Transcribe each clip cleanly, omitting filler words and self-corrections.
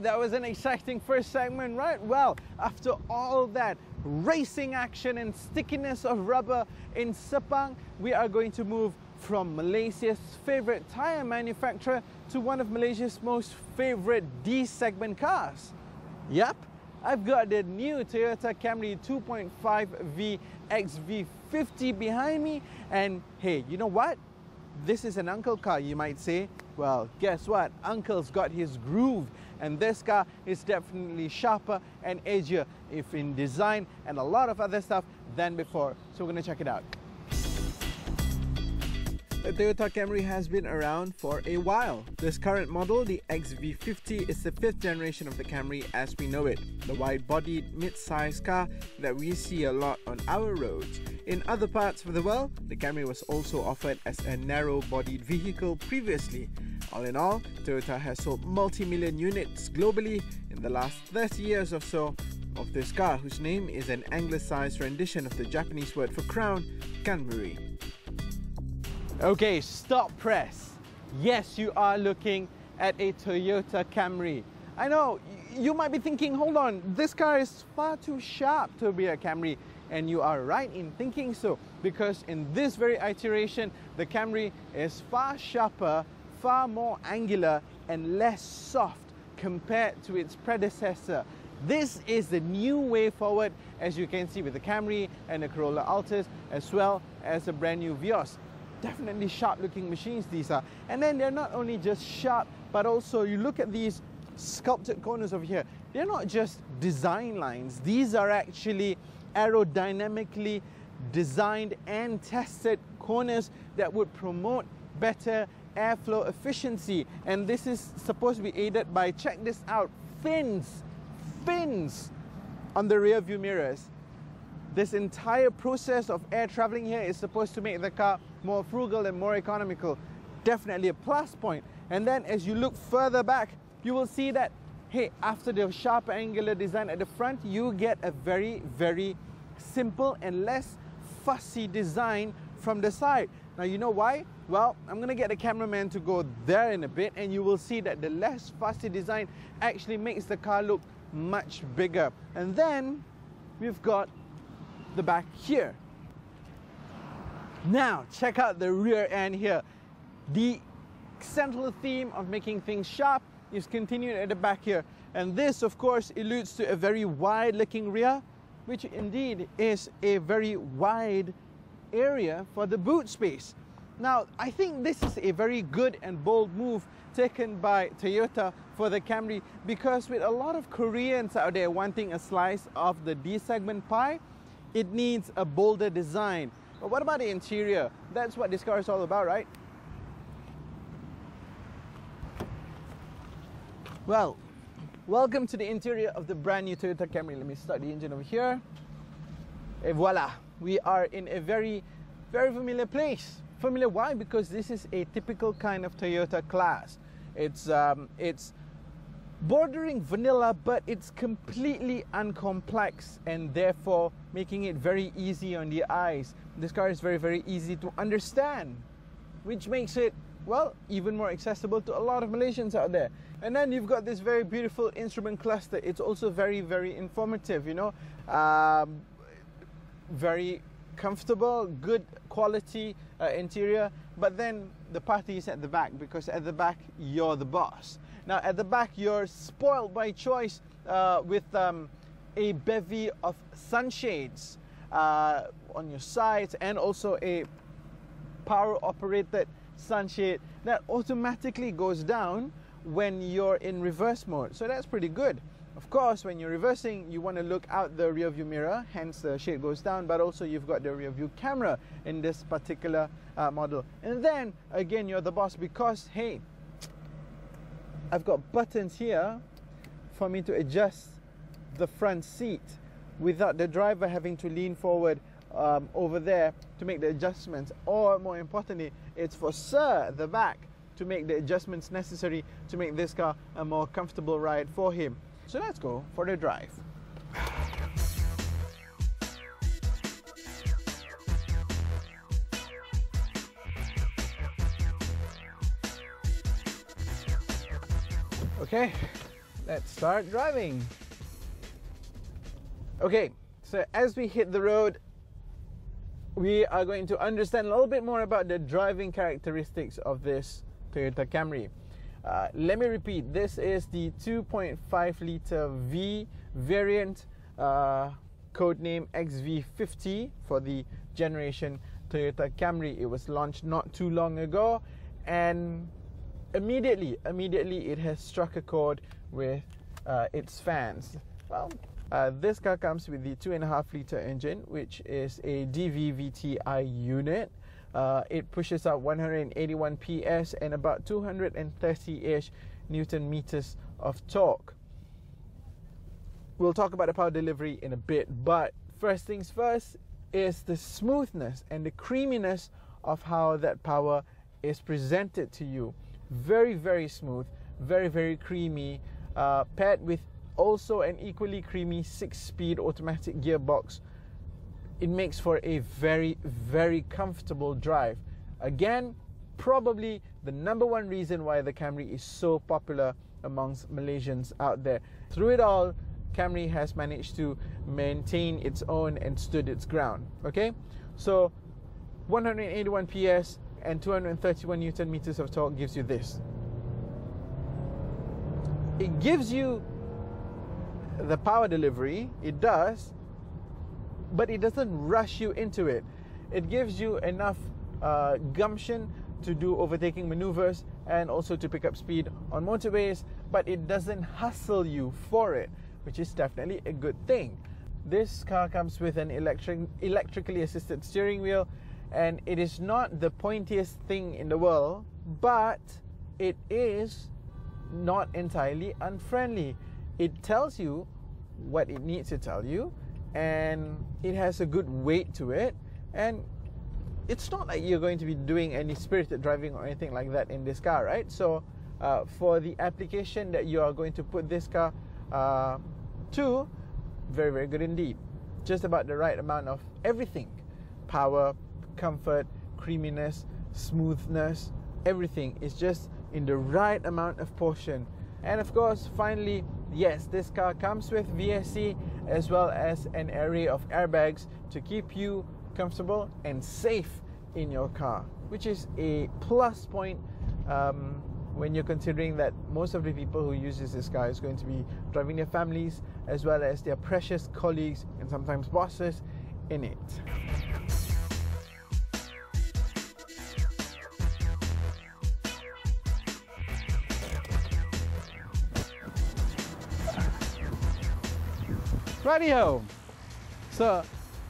that was an exciting first segment, right? Well, after all that racing action and stickiness of rubber in Sepang, we are going to move from Malaysia's favorite tyre manufacturer to one of Malaysia's most favorite D-segment cars. Yep, I've got the new Toyota Camry 2.5V XV50 behind me, and hey, you know what? This is an uncle car, you might say. Well, guess what? Uncle's got his groove, and this car is definitely sharper and edgier, if in design and a lot of other stuff than before. So we're gonna check it out. The Toyota Camry has been around for a while. This current model, the XV50, is the 5th generation of the Camry as we know it. The wide-bodied, mid-size car that we see a lot on our roads. In other parts of the world, the Camry was also offered as a narrow-bodied vehicle previously. All in all, Toyota has sold multi-million units globally in the last 30 years or so of this car, whose name is an anglicized rendition of the Japanese word for crown, Camry. Okay, stop press. Yes, you are looking at a Toyota Camry. I know, you might be thinking, hold on, this car is far too sharp to be a Camry. And you are right in thinking so, because in this very iteration, the Camry is far sharper, far more angular and less soft compared to its predecessor. This is the new way forward, as you can see with the Camry and the Corolla Altis, as well as the brand new Vios. Definitely sharp looking machines these are. And then they're not only just sharp, but also you look at these sculpted corners over here. They're not just design lines. These are actually aerodynamically designed and tested corners that would promote better airflow efficiency. And this is supposed to be aided by, check this out, fins on the rear view mirrors. This entire process of air traveling here is supposed to make the car more frugal and more economical. Definitely a plus point. And then as you look further back, you will see that, hey, after the sharp angular design at the front, you get a very, very simple and less fussy design from the side. Now, you know why? Well, I'm going to get the cameraman to go there in a bit, and you will see that the less fussy design actually makes the car look much bigger. And then we've got the back here. Now, check out the rear end here. The central theme of making things sharp is continued at the back here. And this, of course, alludes to a very wide-looking rear, which indeed is a very wide area for the boot space. Now, I think this is a very good and bold move taken by Toyota for the Camry, because with a lot of Koreans out there wanting a slice of the D-segment pie, it needs a bolder design. But what about the interior? That's what this car is all about, right? Well, welcome to the interior of the brand new Toyota Camry. Let me start the engine over here. Et voila, we are in a very, very familiar place. Familiar, why? Because this is a typical kind of Toyota class. It's bordering vanilla, but it's completely uncomplex and therefore making it very easy on the eyes. This car is very, very easy to understand, which makes it, well, even more accessible to a lot of Malaysians out there. And then you've got this very beautiful instrument cluster. It's also very, very informative, you know, very comfortable, good quality interior. But then the party is at the back, because at the back you're the boss. Now at the back you're spoiled by choice with a bevy of sunshades on your sides, and also a power operated sunshade that automatically goes down when you're in reverse mode. So that's pretty good. Of course, when you're reversing, you want to look out the rear view mirror, hence the shade goes down, but also you've got the rear view camera in this particular model. And then again, you're the boss, because hey, I've got buttons here for me to adjust the front seat without the driver having to lean forward over there to make the adjustments. Or more importantly, it's for Sir at the back to make the adjustments necessary to make this car a more comfortable ride for him. So let's go for the drive. Okay, let's start driving. Okay, so as we hit the road, we are going to understand a little bit more about the driving characteristics of this Toyota Camry. Let me repeat, this is the 2.5 litre V variant, codename XV50 for the generation Toyota Camry. It was launched not too long ago, and immediately it has struck a chord with its fans. Well, this car comes with the 2.5 litre engine, which is a DVVTi unit. It pushes out 181 PS and about 230-ish Newton meters of torque. We'll talk about the power delivery in a bit, but first things first is the smoothness and the creaminess of how that power is presented to you. Very, very smooth, very, very creamy, paired with also an equally creamy 6-speed automatic gearbox. It makes for a very, very comfortable drive. Again, probably the number one reason why the Camry is so popular amongst Malaysians out there. Through it all, Camry has managed to maintain its own and stood its ground. Okay, so 181 PS and 231 Newton meters of torque gives you this. It gives you the power delivery, it does, but it doesn't rush you into it. It gives you enough gumption to do overtaking maneuvers and also to pick up speed on motorways, but it doesn't hustle you for it, which is definitely a good thing. This car comes with an electrically assisted steering wheel, and it is not the pointiest thing in the world, but it is not entirely unfriendly. It tells you what it needs to tell you, and it has a good weight to it, and it's not like you're going to be doing any spirited driving or anything like that in this car, right? So for the application that you are going to put this car to, very, very good indeed. Just about the right amount of everything: power, comfort, creaminess, smoothness, everything is just in the right amount of portion. And of course, finally, yes, this car comes with VSC as well as an array of airbags to keep you comfortable and safe in your car, which is a plus point when you're considering that most of the people who uses this car is going to be driving their families as well as their precious colleagues and sometimes bosses in it. Rightio. So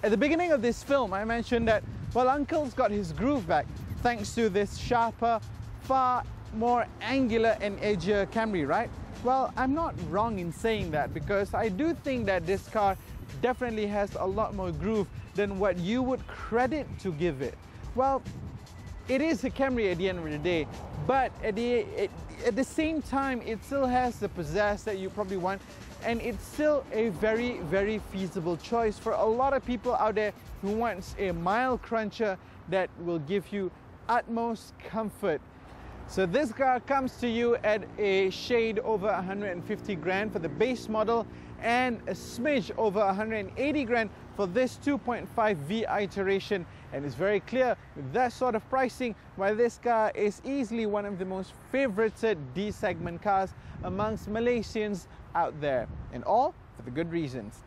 at the beginning of this film, I mentioned that, well, Uncle's got his groove back thanks to this sharper, far more angular and edgier Camry, right? Well, I'm not wrong in saying that, because I do think that this car definitely has a lot more groove than what you would credit to give it. Well, it is a Camry at the end of the day, but at the same time, it still has the pizzazz that you probably want, and it's still a very, very feasible choice for a lot of people out there who wants a mile cruncher that will give you utmost comfort. So this car comes to you at a shade over 150 grand for the base model and a smidge over 180 grand for this 2.5V iteration. And it's very clear with that sort of pricing why this car is easily one of the most favorited D-segment cars amongst Malaysians out there, and all for the good reasons.